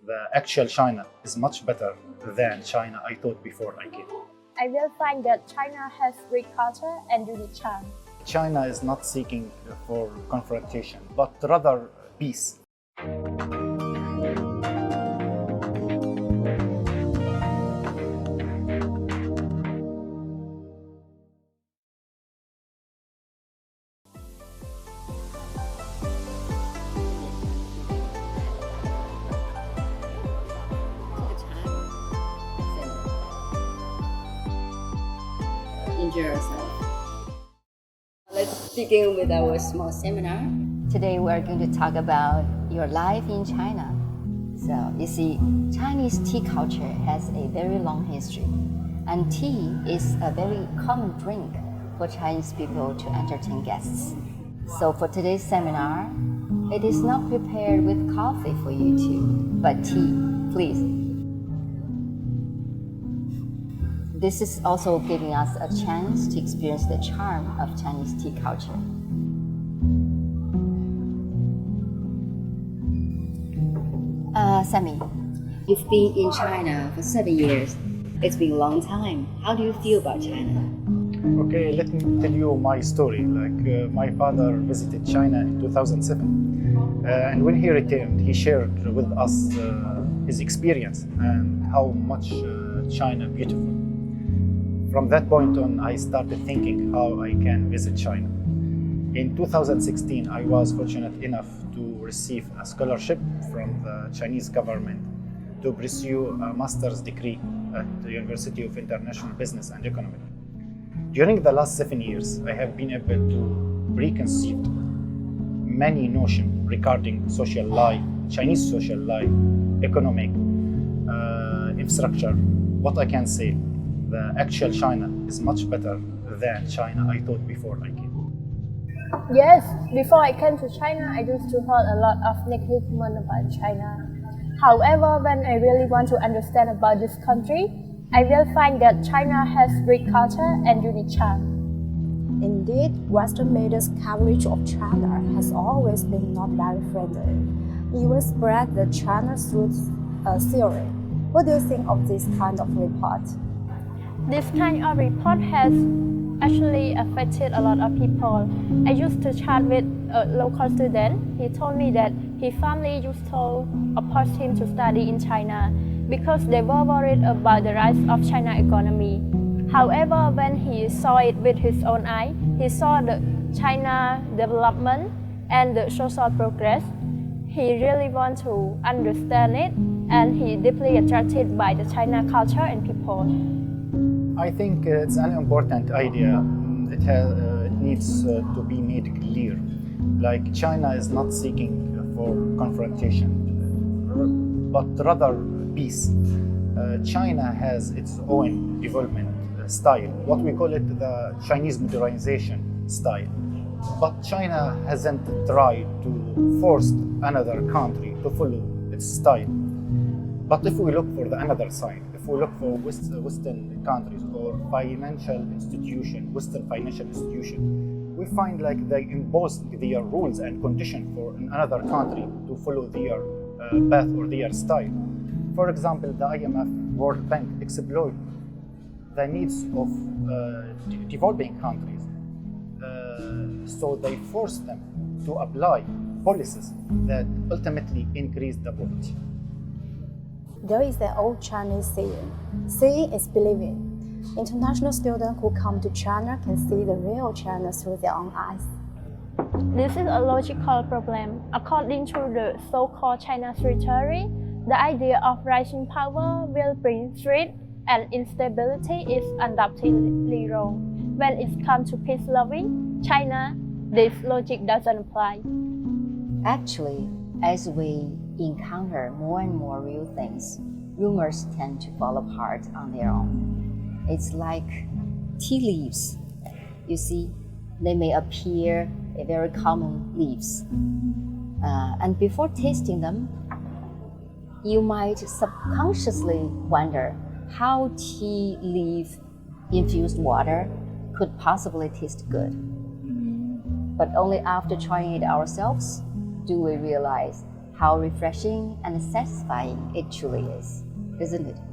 The actual China is much better than China I thought before I came. I will find that China has rich culture and unique charm. China is not seeking for confrontation, but rather peace. Enjoy yourself. Let's begin with our small seminar. Today we are going to talk about your life in China. So you see, Chinese tea culture has a very long history, and tea is a very common drink for Chinese people to entertain guests. So for today's seminar, it is not prepared with coffee for you two, but tea, please. This is also giving us a chance to experience the charm of Chinese tea culture. Sammy, you've been in China for 7 years. It's been a long time. How do you feel about China? Okay, let me tell you my story. My father visited China in 2007, and when he returned, he shared with us his experience and how much China beautiful. From that point on, I started thinking how I can visit China. In 2016, I was fortunate enough to receive a scholarship from the Chinese government to pursue a master's degree at the University of International Business and Economics. During the last 7 years, I have been able to reconceive many notions regarding social life, Chinese social life, economic, infrastructure. What I can say, the actual China is much better than China I thought before I came. Yes, before I came to China, I used to heard a lot of negative comments about China. However, when I really want to understand about this country, I will find that China has rich culture and unique charm. Indeed, Western media's coverage of China has always been not very friendly. Even spread the China's roots theory. What do you think of this kind of report? This kind of report has actually affected a lot of people. I used to chat with a local student. He told me that his family used to oppose him to study in China because they were worried about the rise of China economy. However, when he saw it with his own eye, he saw the China development and the social progress. He really wants to understand it, and he deeply attracted by the China culture and people. I think it's an important idea. It needs to be made clear. Like China is not seeking for confrontation, but rather peace. China has its own development style. What we call it the Chinese modernization style. But China hasn't tried to force another country to follow its style. But if we look for the another side, if we look for Western countries or financial institution, Western financial institution, we find like they impose their rules and conditions for another country to follow their path or their style. For example, the IMF, World Bank exploit the needs of developing countries. So they force them to apply policies that ultimately increase the poverty. There is an old Chinese saying, seeing is believing. International students who come to China can see the real China through their own eyes. This is a logical problem. According to the so-called China's theory, the idea of rising power will bring threat and instability is undoubtedly wrong. When it comes to peace-loving China, this logic doesn't apply. Actually, as we encounter more and more real things, rumors tend to fall apart on their own. It's like tea leaves. You see, they may appear a very common leaves. And before tasting them, you might subconsciously wonder how tea leaf infused water could possibly taste good. But only after trying it ourselves do we realize how refreshing and satisfying it truly is, isn't it?